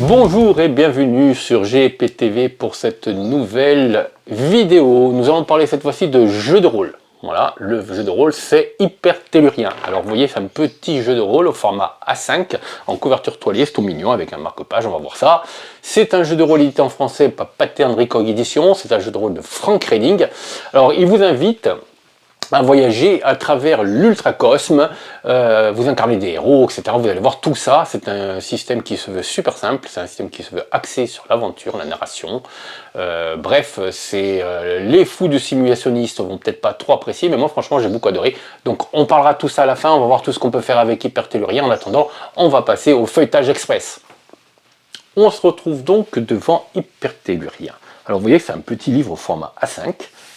Bonjour et bienvenue sur GPTV pour cette nouvelle vidéo. Nous allons parler cette fois-ci de jeu de rôle. Voilà, le jeu de rôle c'est Hypertellurien. Alors vous voyez, c'est un petit jeu de rôle au format A5 en couverture toilée, c'est tout mignon avec un marque-page, on va voir ça. C'est un jeu de rôle édité en français par Pattern Recog Edition, c'est un jeu de rôle de Frank Reading. Alors il vous invite à voyager à travers l'ultracosme, vous incarnez des héros, etc. Vous allez voir tout ça, c'est un système qui se veut super simple, c'est un système qui se veut axé sur l'aventure, la narration. Bref, c'est les fous du simulationniste vont peut-être pas trop apprécier, mais moi franchement j'ai beaucoup adoré. Donc on parlera tout ça à la fin, on va voir tout ce qu'on peut faire avec Hypertellurien. En attendant, on va passer au feuilletage express. On se retrouve donc devant Hypertellurien. Alors vous voyez que c'est un petit livre au format A5,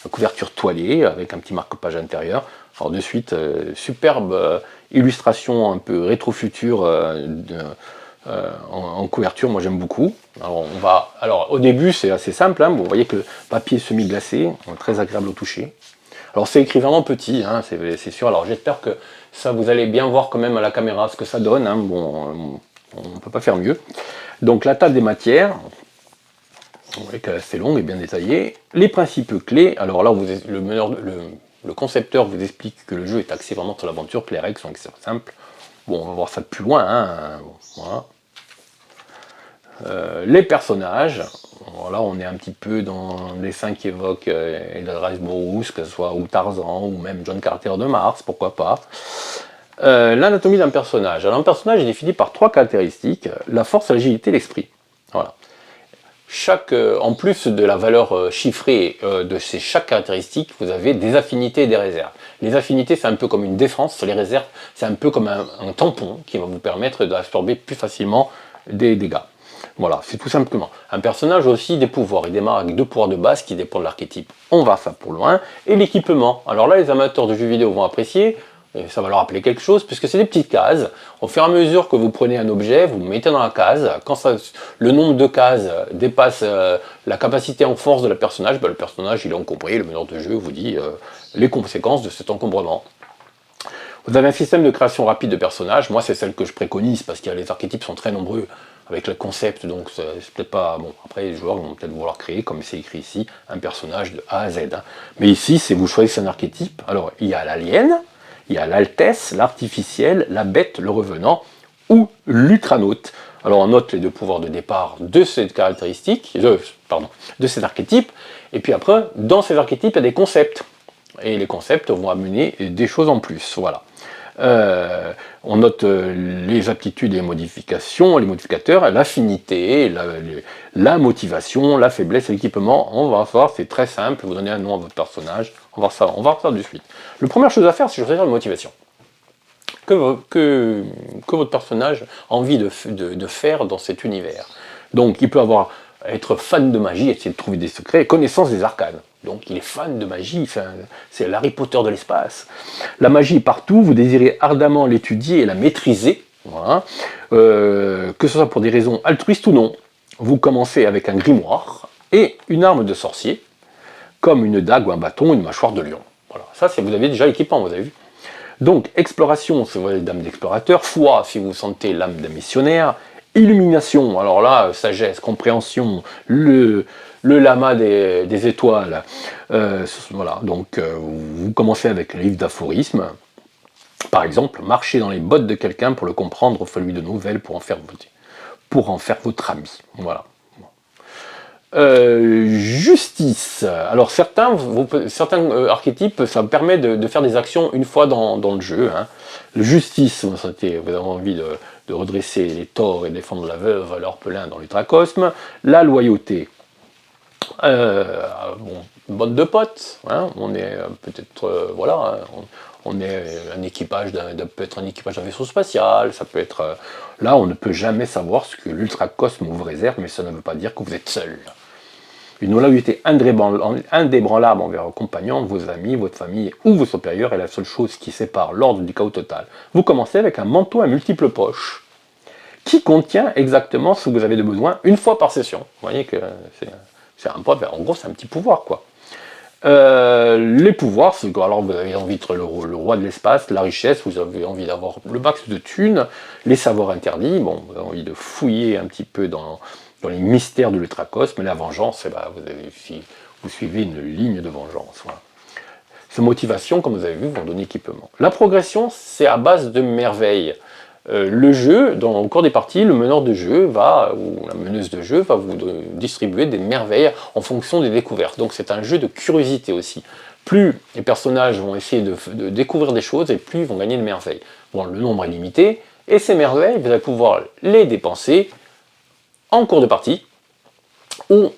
couverture toilée avec un petit marque-page intérieur. Alors de suite, superbe illustration un peu rétro-future en couverture, moi j'aime beaucoup. Alors au début c'est assez simple, hein, vous voyez que le papier semi-glacé, très agréable au toucher. Alors c'est écrit vraiment petit, hein, c'est sûr. Alors j'espère que ça vous allez bien voir quand même à la caméra ce que ça donne. Hein. Bon, on ne peut pas faire mieux. Donc la table des matières. Vous voyez qu'elle est assez longue et bien détaillée. Les principes clés, alors là, le concepteur vous explique que le jeu est axé vraiment sur l'aventure, que les règles sont simples. Bon, on va voir ça de plus loin. Hein, voilà. Les personnages, voilà, on est un petit peu dans les dessins qui évoquent Edelweiss Borous, que ce soit ou Tarzan, ou même John Carter de Mars, pourquoi pas. L'anatomie d'un personnage. Alors un personnage est défini par 3 caractéristiques, la force, l'agilité, l'esprit. Voilà. En plus de la valeur chiffrée de chaque caractéristique, vous avez des affinités et des réserves. Les affinités, c'est un peu comme une défense, les réserves, c'est un peu comme un tampon qui va vous permettre d'absorber plus facilement des dégâts. Voilà, c'est tout simplement. Un personnage a aussi des pouvoirs, il démarre avec 2 pouvoirs de base qui dépendent de l'archétype. On va ça pour loin. Et l'équipement, alors là les amateurs de jeux vidéo vont apprécier, et ça va leur rappeler quelque chose, puisque c'est des petites cases. Au fur et à mesure que vous prenez un objet, vous le mettez dans la case. Quand le nombre de cases dépasse la capacité en force de la personnage, le personnage il est encombré, le meneur de jeu vous dit les conséquences de cet encombrement. Vous avez un système de création rapide de personnages, moi c'est celle que je préconise, parce que les archétypes sont très nombreux avec le concept, donc c'est peut-être pas... Bon, après les joueurs vont peut-être vouloir créer, comme c'est écrit ici, un personnage de A à Z. Hein. Mais ici, c'est vous choisissez un archétype, alors il y a l'alien, il y a l'altesse, l'artificiel, la bête, le revenant ou l'ultranaute. Alors on note les 2 pouvoirs de départ de cette caractéristique, de cet archétype, et puis après, dans ces archétypes, il y a des concepts. Et les concepts vont amener des choses en plus, voilà. On note les aptitudes et les modifications, les modificateurs, l'affinité, la motivation, la faiblesse et l'équipement. On va voir, c'est très simple, vous donnez un nom à votre personnage, on va voir ça de suite. La première chose à faire, c'est choisir la motivation. Que votre personnage a envie de faire dans cet univers. Donc il peut être fan de magie, essayer de trouver des secrets, connaissance des arcanes. Donc il est fan de magie, c'est l'Harry Potter de l'espace. La magie est partout, vous désirez ardemment l'étudier et la maîtriser, voilà. Que ce soit pour des raisons altruistes ou non. Vous commencez avec un grimoire et une arme de sorcier, comme une dague ou un bâton, une mâchoire de lion. Voilà. Ça, vous avez déjà l'équipement, vous avez vu. Donc exploration, si vous voyez l'âme d'explorateur, foi, si vous sentez l'âme d'un missionnaire, illumination, alors là, sagesse, compréhension, le lama des étoiles, voilà, donc vous commencez avec un livre d'aphorismes, par exemple, marchez dans les bottes de quelqu'un pour le comprendre, faites-lui de nouvelles pour en faire votre ami, voilà. Justice. Alors certains archétypes, ça permet de faire des actions une fois dans le jeu. Hein. Justice, vous avez envie de redresser les torts et défendre la veuve, l'orphelin dans l'ultracosme. La loyauté. Bande de potes. Hein. On est peut-être, voilà, on est un équipage peut être un équipage d'un vaisseau spatial. Ça peut être. Là, on ne peut jamais savoir ce que l'ultracosme vous réserve, mais ça ne veut pas dire que vous êtes seul. Une loyauté indébranlable envers vos compagnons, vos amis, votre famille ou vos supérieurs est la seule chose qui sépare l'ordre du chaos total. Vous commencez avec un manteau à multiples poches qui contient exactement ce que vous avez de besoin une fois par session. Vous voyez que c'est un peu, en gros c'est un petit pouvoir quoi. Les pouvoirs, c'est que alors vous avez envie d'être le roi de l'espace, la richesse, vous avez envie d'avoir le max de thunes, les savoirs interdits, bon, vous avez envie de fouiller un petit peu dans les mystères de l'ultracosme, mais la vengeance, si vous suivez une ligne de vengeance. Voilà. Ces motivations, comme vous avez vu, vont donner équipement. La progression, c'est à base de merveilles. Le jeu, au cours des parties, le meneur de jeu ou la meneuse de jeu va vous distribuer des merveilles en fonction des découvertes. Donc c'est un jeu de curiosité aussi. Plus les personnages vont essayer de découvrir des choses, et plus ils vont gagner de merveilles. Bon, le nombre est limité, et ces merveilles, vous allez pouvoir les dépenser en cours de partie, ou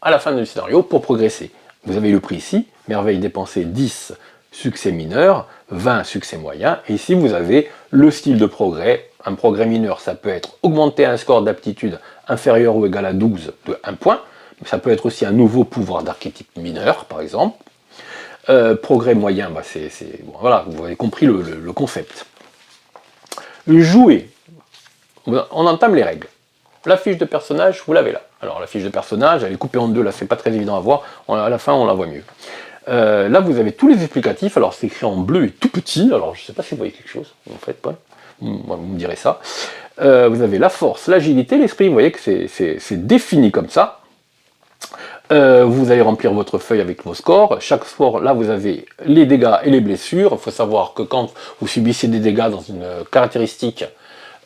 à la fin du scénario pour progresser. Vous avez le prix ici, merveille dépensée 10, succès mineur, 20 succès moyen, et ici vous avez le style de progrès. Un progrès mineur, ça peut être augmenter un score d'aptitude inférieur ou égal à 12 de 1 point, mais ça peut être aussi un nouveau pouvoir d'archétype mineur, par exemple. Progrès moyen, bon, voilà, vous avez compris le concept. Jouer, on entame les règles. La fiche de personnage, vous l'avez là. Alors la fiche de personnage, elle est coupée en deux, là c'est pas très évident à voir, à la fin on la voit mieux. Là vous avez tous les explicatifs, alors c'est écrit en bleu et tout petit, alors je sais pas si vous voyez quelque chose, en fait, pas. Vous me direz ça. Vous avez la force, l'agilité, l'esprit, vous voyez que c'est défini comme ça. Vous allez remplir votre feuille avec vos scores. Chaque score, là vous avez les dégâts et les blessures. Il faut savoir que quand vous subissez des dégâts dans une caractéristique,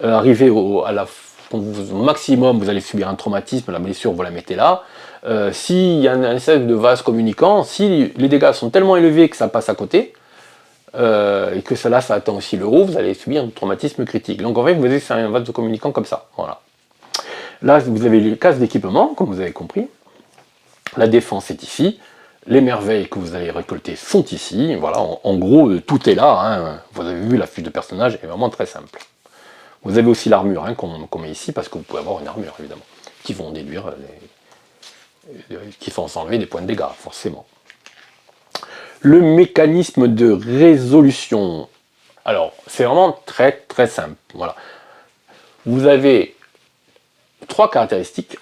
arrivé à la au maximum, vous allez subir un traumatisme, la blessure, vous la mettez là. S'il y a un espèce de vase communicant, si les dégâts sont tellement élevés que ça passe à côté, et que ça atteint aussi l'euro, vous allez subir un traumatisme critique. Donc en fait, vous avez un vase de communicant comme ça. Voilà. Là, vous avez les cases d'équipement, comme vous avez compris. La défense est ici. Les merveilles que vous allez récolter sont ici. Voilà, en gros, tout est là. Hein. Vous avez vu, la fiche de personnage est vraiment très simple. Vous avez aussi l'armure hein, qu'on met ici, parce que vous pouvez avoir une armure, évidemment, qui vont déduire, qui vont s'enlever des points de dégâts, forcément. Le mécanisme de résolution. Alors, c'est vraiment très très simple. Voilà. Vous avez 3 caractéristiques.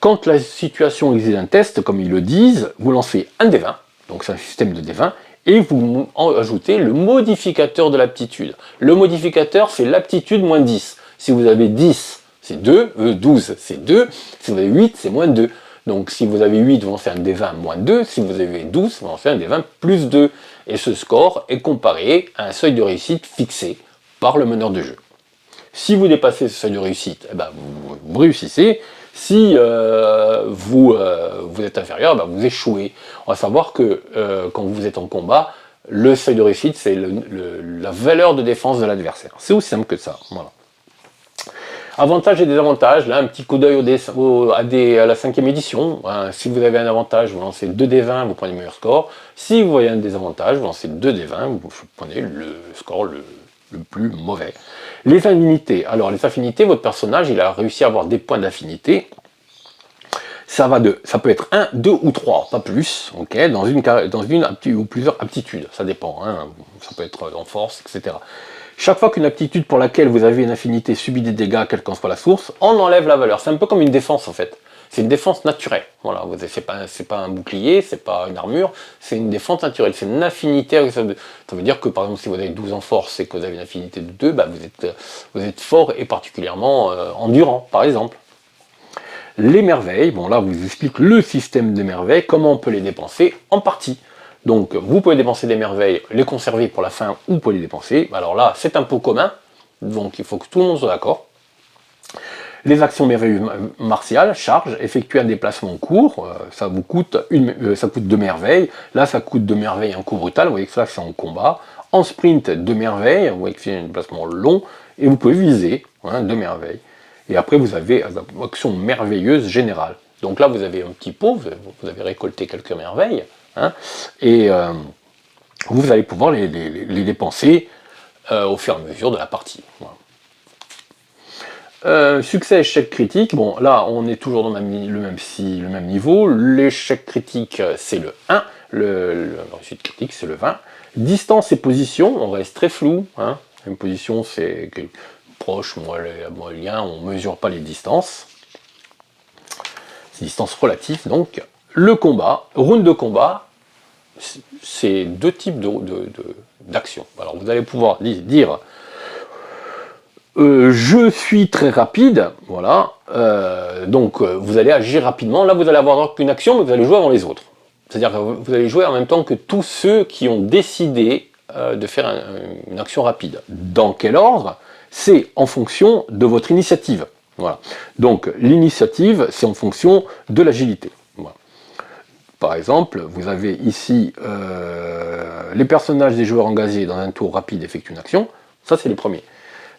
Quand la situation exige un test, comme ils le disent, vous lancez un D20, donc c'est un système de D20, et vous ajoutez le modificateur de l'aptitude. Le modificateur, c'est l'aptitude moins 10. Si vous avez 10, c'est 2, 12, c'est 2. Si vous avez 8, c'est moins 2. Donc si vous avez 8, vous lancez un D20 moins 2. Si vous avez 12, vous lancez un D20 plus 2. Et ce score est comparé à un seuil de réussite fixé par le meneur de jeu. Si vous dépassez ce seuil de réussite, eh ben, vous réussissez. Si vous êtes inférieur, ben vous échouez. On va savoir que quand vous êtes en combat, le seuil de réussite, c'est la valeur de défense de l'adversaire. C'est aussi simple que ça. Voilà. Avantages et désavantages, là un petit coup d'œil à la 5e édition. Hein, si vous avez un avantage, vous lancez 2d20, vous prenez le meilleur score. Si vous voyez un désavantage, vous lancez 2d20, vous prenez le score le plus mauvais. Les affinités. Alors les affinités, votre personnage, il a réussi à avoir des points d'affinité. Ça peut être 1, 2 ou 3, pas plus, okay, dans une ou plusieurs aptitudes, ça dépend, hein, ça peut être en force, etc. Chaque fois qu'une aptitude pour laquelle vous avez une affinité subit des dégâts, quelle qu'en soit la source, on enlève la valeur. C'est un peu comme une défense en fait. C'est une défense naturelle. Voilà, c'est pas un bouclier, c'est pas une armure, c'est une défense naturelle. C'est une affinité. Ça veut dire que par exemple, si vous avez 12 en force et que vous avez une affinité de 2, bah, vous êtes fort et particulièrement endurant, par exemple. Les merveilles, bon là, vous explique le système des merveilles, comment on peut les dépenser en partie. Donc, vous pouvez dépenser des merveilles, les conserver pour la fin, ou vous pouvez les dépenser. Alors là, c'est un pot commun, donc il faut que tout le monde soit d'accord. Les actions merveilleuses martiales, charge, effectuer un déplacement court, ça vous coûte 2 merveilles. Là, ça coûte 2 merveilles en coup brutal, vous voyez que ça, c'est en combat. En sprint, 2 merveilles, vous voyez que c'est un déplacement long, et vous pouvez viser, hein, 2 merveilles. Et après, vous avez action merveilleuse générale. Donc là, vous avez un petit pot, vous avez récolté quelques merveilles, hein, et vous allez pouvoir les dépenser au fur et à mesure de la partie. Voilà. Succès, échec critique, bon là on est toujours dans le même niveau, l'échec critique c'est le 1, le réussite critique c'est le 20, distance et position, on reste très flou, hein. Une position c'est proche, moyen, on ne mesure pas les distances, c'est distance relative donc. le combat, round de combat, c'est deux types d'actions. Alors vous allez pouvoir dire je suis très rapide, voilà, donc vous allez agir rapidement. Là vous allez avoir qu'une action, mais vous allez jouer avant les autres. C'est-à-dire que vous allez jouer en même temps que tous ceux qui ont décidé de faire une action rapide. Dans quel ordre? C'est en fonction de votre initiative. Voilà. Donc l'initiative, c'est en fonction de l'agilité. Voilà. Par exemple, vous avez ici les personnages des joueurs engagés dans un tour rapide effectuent une action. Ça, c'est les premiers.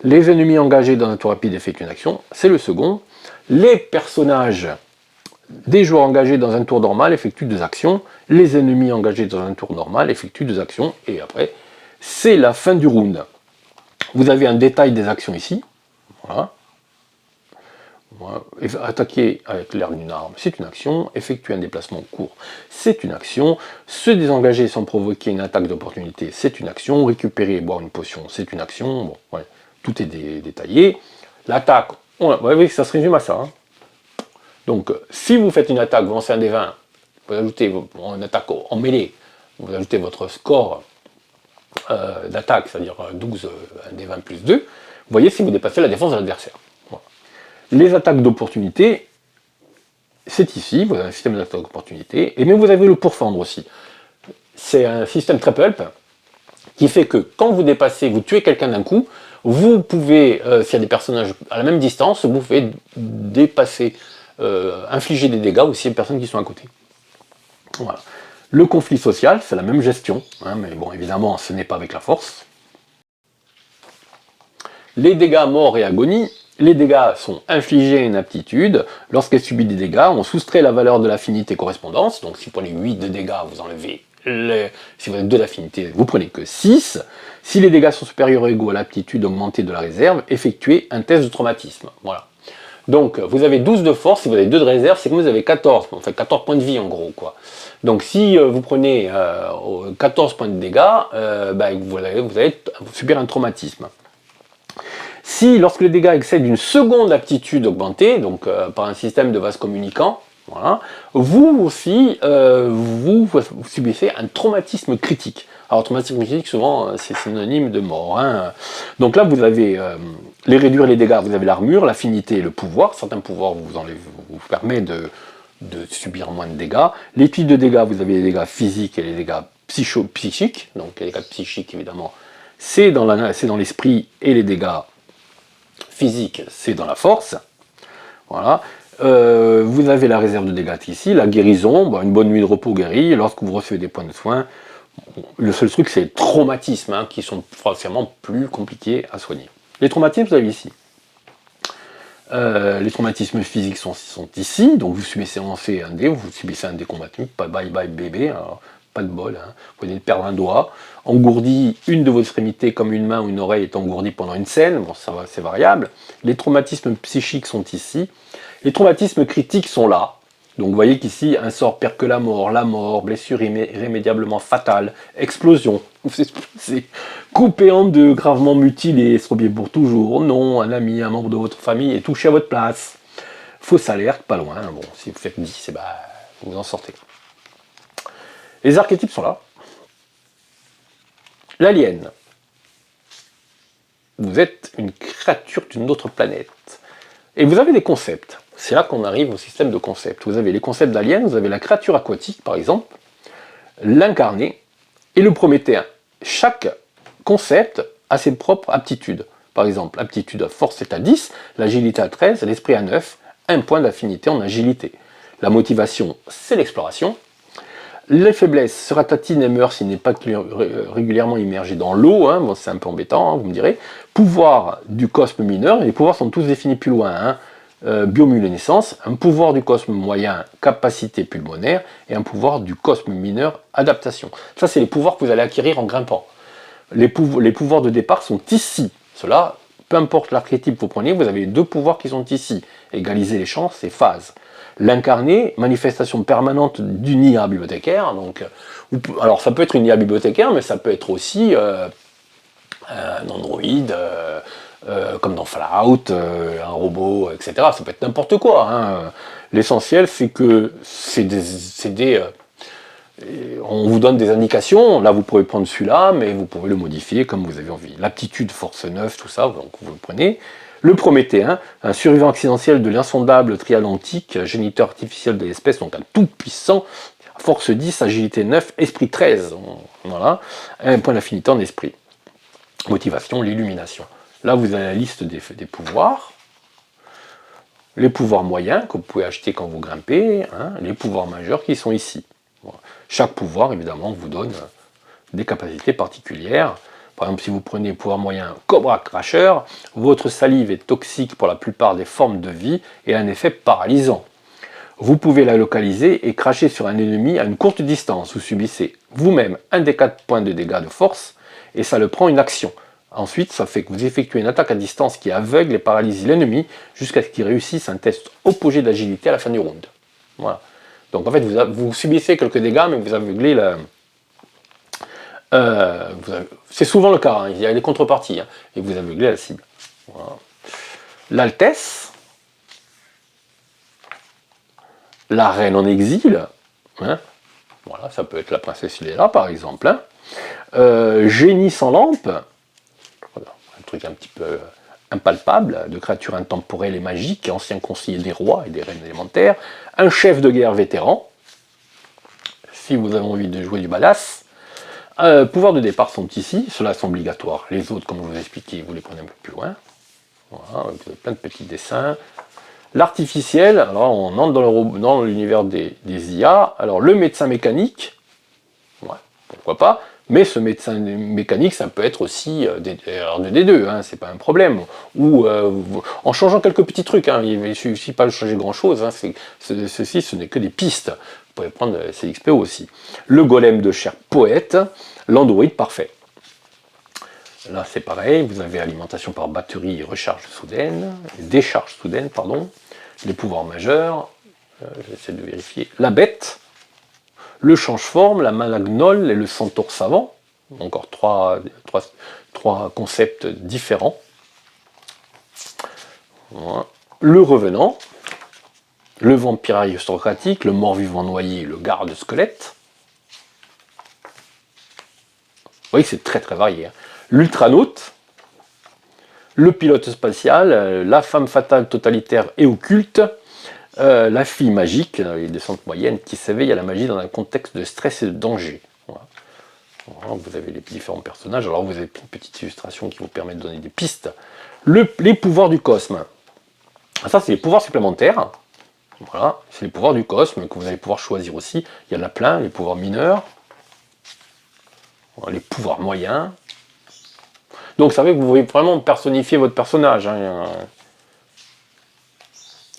Les ennemis engagés dans un tour rapide effectuent une action. C'est le second. Les personnages des joueurs engagés dans un tour normal effectuent deux actions. Les ennemis engagés dans un tour normal effectuent deux actions. Et après, c'est la fin du round. Vous avez un détail des actions ici. Voilà. Attaquer avec l'air d'une arme, c'est une action. Effectuer un déplacement court, c'est une action. Se désengager sans provoquer une attaque d'opportunité, c'est une action. Récupérer et boire une potion, c'est une action. Bon, ouais, tout est détaillé. L'attaque, oui, ça se résume à ça. Hein. Donc, si vous faites une attaque, vous lancez un des 20, vous ajoutez une attaque en mêlée, vous ajoutez votre score d'attaque, c'est-à-dire 12, un des 20 plus 2, vous voyez si vous dépassez la défense de l'adversaire. Voilà. Les attaques d'opportunité, c'est ici, vous avez un système d'attaque d'opportunité, et même vous avez le pourfendre aussi. C'est un système triple help qui fait que quand vous dépassez, vous tuez quelqu'un d'un coup, vous pouvez, s'il y a des personnages à la même distance, vous pouvez dépasser, infliger des dégâts aussi aux personnes qui sont à côté. Voilà. Le conflit social, c'est la même gestion, hein, mais bon, évidemment, ce n'est pas avec la force. Les dégâts, mort et agonie. Les dégâts sont infligés à une aptitude. Lorsqu'elle subit des dégâts, on soustrait la valeur de l'affinité correspondance. Donc si vous prenez 8 de dégâts, vous enlevez si vous avez 2 d'affinité, vous prenez que 6. Si les dégâts sont supérieurs ou égaux à l'aptitude augmentée de la réserve, effectuez un test de traumatisme. Voilà. Donc vous avez 12 de force, si vous avez 2 de réserve, c'est comme vous avez 14, en fait 14 points de vie en gros, quoi. Donc si vous prenez 14 points de dégâts, vous allez subir un traumatisme. Si, lorsque les dégâts excèdent une seconde aptitude augmentée, donc par un système de vase communicant, voilà, vous aussi, vous subissez un traumatisme critique. Alors, traumatisme critique, souvent, c'est synonyme de mort. Hein. Donc là, vous avez les réduire les dégâts, vous avez l'armure, l'affinité et le pouvoir. Certains pouvoirs vous permettent de subir moins de dégâts. Les types de dégâts, vous avez les dégâts physiques et les dégâts psychiques. Donc les dégâts psychiques, évidemment, c'est dans l'esprit, et les dégâts physiques, c'est dans la force. Voilà. Vous avez la réserve de dégâts ici, la guérison, une bonne nuit de repos guéri, lorsque vous recevez des points de soin. Le seul truc, c'est les traumatismes, hein, qui sont forcément plus compliqués à soigner. Les traumatismes, vous avez ici. Les traumatismes physiques sont ici, donc vous subissez un dé, vous subissez un dé combattu, pas bye bye bébé, alors, pas de bol, hein. Vous venez de perdre un doigt, engourdi, une de vos extrémités comme une main ou une oreille est engourdie pendant une scène, bon ça va, c'est variable. Les traumatismes psychiques sont ici, les traumatismes critiques sont là. Donc vous voyez qu'ici, un sort pire que la mort, blessure irrémédiablement fatale, explosion, c'est coupé en deux, gravement mutilé, estropié pour toujours, non, un ami, un membre de votre famille est touché à votre place. Fausse alerte, pas loin, bon, si vous faites 10, vous en sortez. Les archétypes sont là. L'alien. Vous êtes une créature d'une autre planète. Et vous avez des concepts. C'est là qu'on arrive au système de concepts. Vous avez les concepts d'aliens, vous avez la créature aquatique, par exemple, l'incarné et le prométhéen. Chaque concept a ses propres aptitudes. Par exemple, l'aptitude à force est à 10, l'agilité à 13, l'esprit à 9, un point d'affinité en agilité. La motivation, c'est l'exploration. Les faiblesses, sera tatine et meurt s'il n'est pas régulièrement immergé dans l'eau, hein, bon, c'est un peu embêtant, hein, vous me direz. Pouvoir du cosme mineur, et les pouvoirs sont tous définis plus loin, hein. Bioluminescence, un pouvoir du cosme moyen, capacité pulmonaire, et un pouvoir du cosme mineur, adaptation. Ça, c'est les pouvoirs que vous allez acquérir en grimpant. Les pouvoirs de départ sont ici. Cela, peu importe l'archétype que vous prenez, vous avez 2 pouvoirs qui sont ici. Égaliser les chances et phases. L'incarné, manifestation permanente d'une IA bibliothécaire. Donc, alors ça peut être une IA bibliothécaire, mais ça peut être aussi un androïde, comme dans Fallout, un robot, etc. Ça peut être n'importe quoi. Hein. L'essentiel, c'est que on vous donne des indications. Là, vous pouvez prendre celui-là, mais vous pouvez le modifier comme vous avez envie. L'aptitude, force 9, tout ça, donc vous le prenez. Le Prométhéen, un survivant accidentiel de l'insondable triatlantique, géniteur artificiel de l'espèce, donc un tout puissant, force 10, agilité 9, esprit 13. Voilà, un point d'affinité en esprit. Motivation, l'illumination. Là, vous avez la liste des pouvoirs. Les pouvoirs moyens que vous pouvez acheter quand vous grimpez, hein, les pouvoirs majeurs qui sont ici. Voilà. Chaque pouvoir, évidemment, vous donne des capacités particulières. Par exemple, si vous prenez pouvoir moyen Cobra Crusher, votre salive est toxique pour la plupart des formes de vie et a un effet paralysant. Vous pouvez la localiser et cracher sur un ennemi à une courte distance. Vous subissez vous-même un des 4 points de dégâts de force et ça le prend une action. Ensuite, ça fait que vous effectuez une attaque à distance qui aveugle et paralyse l'ennemi jusqu'à ce qu'il réussisse un test opposé d'agilité à la fin du round. Voilà. Donc en fait, vous subissez quelques dégâts, mais vous aveuglez la... c'est souvent le cas, hein, il y a des contreparties, hein, et vous aveuglez la cible. Voilà. L'Altesse, la reine en exil, hein, voilà, ça peut être la princesse Léla par exemple, hein, génie sans lampe, voilà, un truc un petit peu impalpable, de créatures intemporelles et magiques, ancien conseiller des rois et des reines élémentaires, un chef de guerre vétéran, si vous avez envie de jouer du badass. Pouvoirs de départ sont ici, ceux-là sont obligatoires. Les autres, comme je vous ai expliqué, vous les prenez un peu plus loin. Voilà, vous avez plein de petits dessins. L'artificiel, alors on entre dans l'univers des IA. Alors le médecin mécanique, ouais, pourquoi pas, mais ce médecin mécanique, ça peut être aussi des deux, hein, c'est pas un problème. Ou en changeant quelques petits trucs, hein, il ne suffit pas de changer grand-chose, hein, ceci, ce n'est que des pistes. Vous pouvez prendre CXPO aussi. Le golem de chair poète, l'androïde parfait. Là, c'est pareil, vous avez alimentation par batterie et recharge soudaine, décharge soudaine, pardon, les pouvoirs majeurs, j'essaie de vérifier, la bête, le change-forme, la malagnole et le centaure savant, encore trois concepts différents. Voilà. Le revenant, le vampire aristocratique, le mort-vivant noyé, le garde-squelette. Vous voyez que c'est très très varié. Hein. L'ultranaute, le pilote spatial, la femme fatale totalitaire et occulte, la fille magique, les descentes moyennes, qui s'éveille à la magie dans un contexte de stress et de danger. Voilà. Voilà, vous avez les différents personnages, alors vous avez une petite illustration qui vous permet de donner des pistes. Les pouvoirs du cosme. Ça, c'est les pouvoirs supplémentaires. Voilà, c'est les pouvoirs du cosme que vous allez pouvoir choisir aussi. Il y en a plein, les pouvoirs mineurs, les pouvoirs moyens. Donc, ça veut que vous pouvez vraiment personnifier votre personnage. Hein.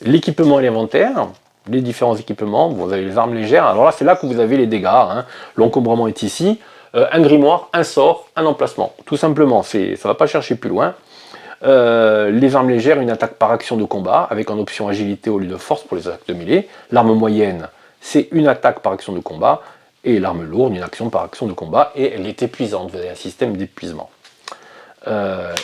L'équipement et l'inventaire, les différents équipements, vous avez les armes légères. Alors là, c'est là que vous avez les dégâts. Hein. L'encombrement est ici. Un grimoire, un sort, un emplacement. Tout simplement, ça ne va pas chercher plus loin. Les armes légères, une attaque par action de combat, avec en option agilité au lieu de force pour les attaques de mêlée. L'arme moyenne, c'est une attaque par action de combat. Et l'arme lourde, une action par action de combat. Et elle est épuisante, vous avez un système d'épuisement.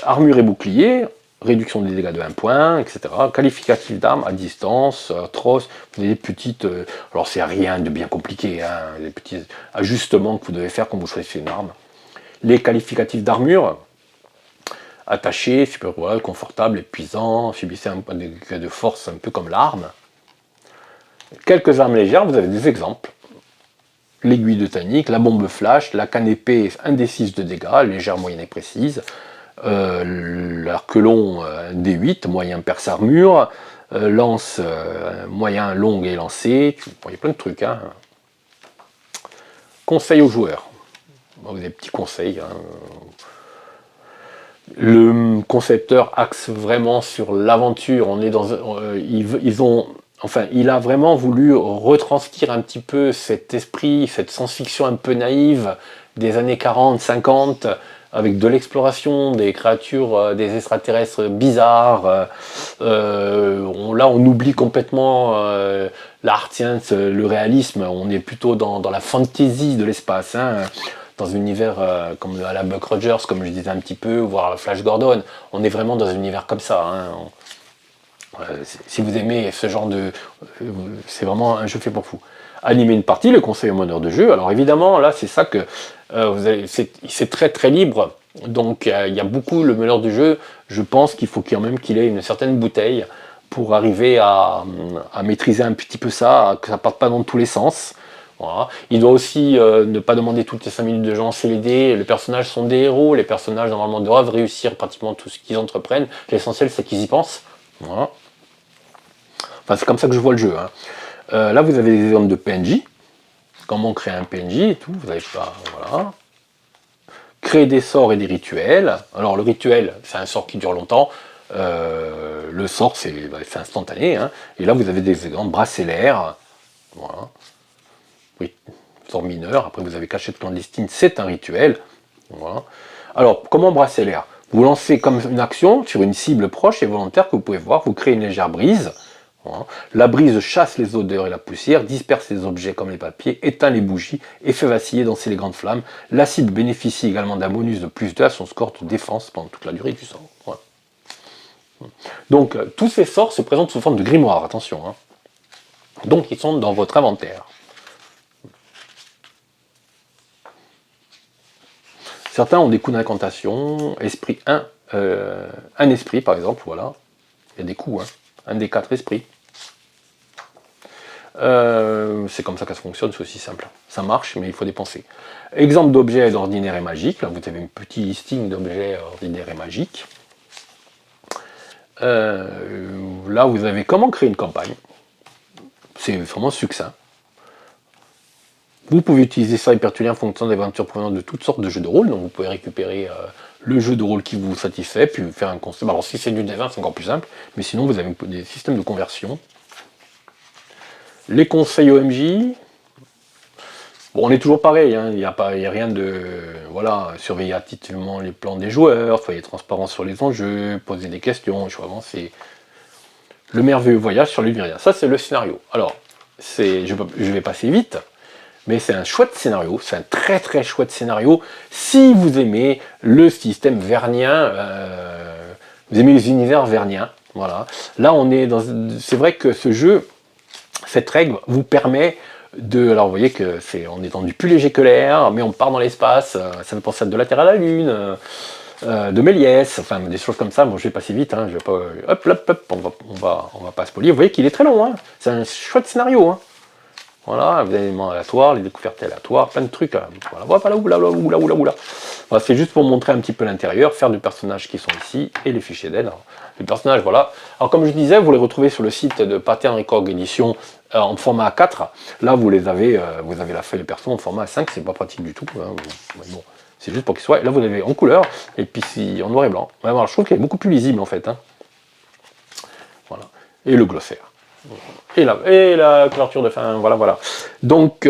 Armure et bouclier, réduction des dégâts de 1 point, etc. Qualificatif d'armes à distance, atroce, vous avez des petites... alors c'est rien de bien compliqué, hein, des petits ajustements que vous devez faire quand vous choisissez une arme. Les qualificatifs d'armure, attaché, super voilà, confortable, épuisant, subissez un point de dégâts de force un peu comme l'arme. Quelques armes légères, vous avez des exemples. L'aiguille de Tannic, la bombe flash, la canne épée indécise de dégâts, légère, moyenne et précise. L'arc-long D8, moyen perce armure, lance moyen longue et lancée, il y a plein de trucs. Hein. Conseil aux joueurs, vous avez des petits conseils. Hein. Le concepteur axe vraiment sur l'aventure, on est dans, il a vraiment voulu retranscrire un petit peu cet esprit, cette science-fiction un peu naïve des années 40, 50, avec de l'exploration, des créatures, des extraterrestres bizarres. Là, on oublie complètement l'art science, le réalisme. On est plutôt dans la fantasy de l'espace. Hein. dans un univers comme à la Buck Rogers, comme je disais un petit peu, voire Flash Gordon. On est vraiment dans un univers comme ça. Hein. Si vous aimez ce genre de... c'est vraiment un jeu fait pour vous. Animer une partie, le conseil au meneur de jeu. Alors évidemment, là, c'est ça que... c'est très très libre. Donc il y a beaucoup, le meneur de jeu, je pense qu'il faut quand même qu'il ait une certaine bouteille pour arriver à maîtriser un petit peu ça, que ça parte pas dans tous les sens. Voilà. Il doit aussi ne pas demander toutes les 5 minutes de jeu en CVD. Les personnages sont des héros, les personnages normalement doivent réussir pratiquement tout ce qu'ils entreprennent. L'essentiel c'est qu'ils y pensent. Voilà. Enfin, c'est comme ça que je vois le jeu. Hein. Là, vous avez des exemples de PNJ. Comment créer un PNJ et tout. Vous n'avez pas. Voilà. Créer des sorts et des rituels. Alors, le rituel, c'est un sort qui dure longtemps. Le sort, c'est instantané. Hein. Et là, vous avez des exemples bracellaires. Voilà. Oui, sort mineur. Après, vous avez cachette clandestine, c'est un rituel. Voilà. Alors, comment bracellaire? Vous lancez comme une action sur une cible proche et volontaire que vous pouvez voir. Vous créez une légère brise. Voilà. La brise chasse les odeurs et la poussière, disperse les objets comme les papiers, éteint les bougies et fait vaciller danser les grandes flammes. La cible bénéficie également d'un bonus de +2 à son score de défense pendant toute la durée du sort. Voilà. Donc, tous ces sorts se présentent sous forme de grimoire, attention. Hein. Donc, ils sont dans votre inventaire. Certains ont des coups d'incantation, esprit 1, un esprit par exemple, voilà. Il y a des coups, hein. Un des 4 esprits. C'est comme ça que ça fonctionne, c'est aussi simple. Ça marche, mais il faut dépenser. Exemple d'objets ordinaires et magiques. Là, vous avez un petit listing d'objets ordinaires et magiques. Là, vous avez comment créer une campagne. C'est vraiment succinct. Vous pouvez utiliser ça hypertuler en fonction d'aventures provenant de toutes sortes de jeux de rôle. Donc, vous pouvez récupérer le jeu de rôle qui vous satisfait, puis faire un concept. Alors, si c'est du D20, c'est encore plus simple. Mais sinon, vous avez des systèmes de conversion. Les conseils OMJ, bon, on est toujours pareil, hein. Il n'y a rien de... Voilà, surveillez activement les plans des joueurs, soyez transparent sur les enjeux, posez des questions, il faut avancer. Le merveilleux voyage sur l'Illyria, ça c'est le scénario. Alors, je vais passer vite, mais c'est un chouette scénario, c'est un très très chouette scénario. Si vous aimez le système vernien, vous aimez les univers verniens, voilà. Là, on est dans... C'est vrai que ce jeu... Cette règle vous permet de... Alors vous voyez que on est dans du plus léger que l'air, mais on part dans l'espace, ça me pense à de la Terre à la Lune, de Méliès, enfin des choses comme ça. Bon, je vais passer vite, hein, je vais pas... Hop, on va pas spoiler. Vous voyez qu'il est très long, hein. C'est un chouette scénario. Hein. Voilà, les éléments aléatoires, les découvertes aléatoires, plein de trucs. Voilà, oula. Voilà, c'est juste pour montrer un petit peu l'intérieur, faire des personnages qui sont ici et les fichiers d'aide. Les personnages, voilà. Alors comme je disais, vous les retrouvez sur le site de Pattern Record Edition en format A4. Là, vous avez la feuille de perso en format A5, c'est pas pratique du tout. Hein. Bon, c'est juste pour qu'ils soient. Là, vous l'avez en couleur et puis en noir et blanc. Ouais, voilà, je trouve qu'il est beaucoup plus lisible en fait. Hein. Voilà. Et le glossaire. Et la couverture de fin, voilà. Donc,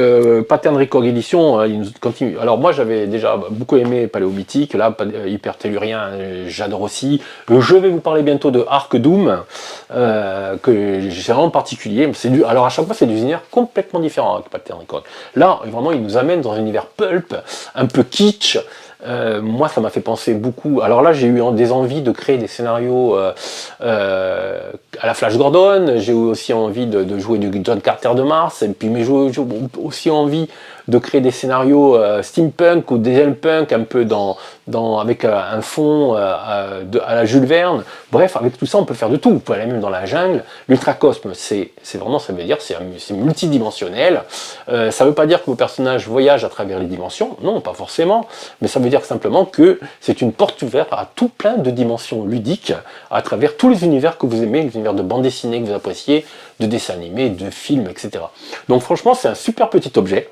Pattern Record Edition, il nous continue. Alors moi, j'avais déjà beaucoup aimé Paléomythique, là, Hypertellurien, j'adore aussi. Je vais vous parler bientôt de Arc Doom, que j'ai vraiment particulier. Alors à chaque fois, c'est des univers complètement différents avec Pattern Record. Là, vraiment, il nous amène dans un univers pulp, un peu kitsch. Moi, ça m'a fait penser beaucoup. Alors là, j'ai eu des envies de créer des scénarios à la Flash Gordon. J'ai eu aussi envie de jouer du John Carter de Mars. Et puis, mais j'ai aussi envie de créer des scénarios steampunk ou dieselpunk, un peu avec un fond à la Jules Verne. Bref, avec tout ça, on peut faire de tout. Vous pouvez aller même dans la jungle. L'ultracosme, c'est vraiment, ça veut dire, c'est multidimensionnel. Ça ne veut pas dire que vos personnages voyagent à travers les dimensions. Non, pas forcément. Mais ça veut dire simplement que c'est une porte ouverte à tout plein de dimensions ludiques à travers tous les univers que vous aimez, les univers de bande dessinée que vous appréciez, de dessins animés, de films, etc. Donc franchement, c'est un super petit objet.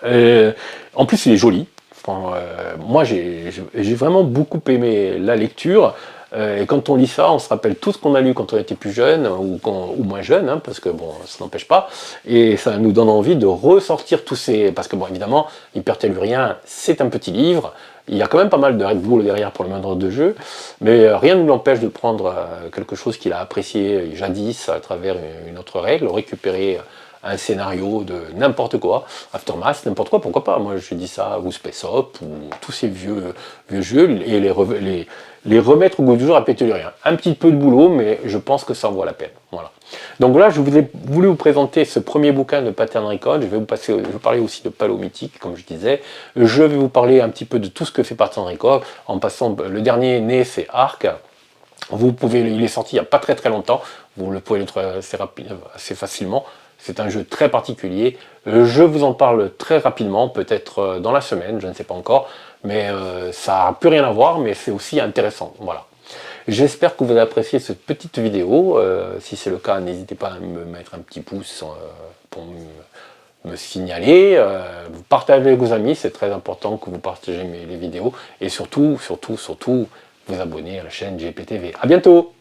En plus, il est joli. Enfin, moi, j'ai vraiment beaucoup aimé la lecture. Et quand on lit ça, on se rappelle tout ce qu'on a lu quand on était plus jeune ou moins jeune, hein, parce que bon, ça n'empêche pas. Et ça nous donne envie de ressortir tous ces... Parce que bon, évidemment, Hypertellurien, c'est un petit livre. Il y a quand même pas mal de Red Bull derrière pour le maître de jeu, mais rien ne nous empêche de prendre quelque chose qu'il a apprécié jadis à travers une autre règle, récupérer un scénario de n'importe quoi, Aftermath, n'importe quoi, pourquoi pas, moi je dis ça, ou Space Op, ou tous ces vieux jeux, et les remettre au goût du jour à Pétulurien. Un petit peu de boulot, mais je pense que ça en vaut la peine. Voilà. Donc là, je voulu vous présenter ce premier bouquin de Pattern Recon. Je vais vous parler aussi de Palo-Mythique, comme je disais. Je vais vous parler un petit peu de tout ce que fait Pattern Recon, en passant, le dernier né, c'est Arc. Il est sorti il n'y a pas très longtemps, vous le pouvez le trouver assez facilement. C'est un jeu très particulier. Je vous en parle très rapidement, peut-être dans la semaine, je ne sais pas encore, mais ça n'a plus rien à voir, mais c'est aussi intéressant. Voilà. J'espère que vous avez apprécié cette petite vidéo. Si c'est le cas, n'hésitez pas à me mettre un petit pouce pour me signaler. Vous partagez avec vos amis, c'est très important que vous partagez les vidéos. Et surtout, vous abonner à la chaîne GPTV. A bientôt!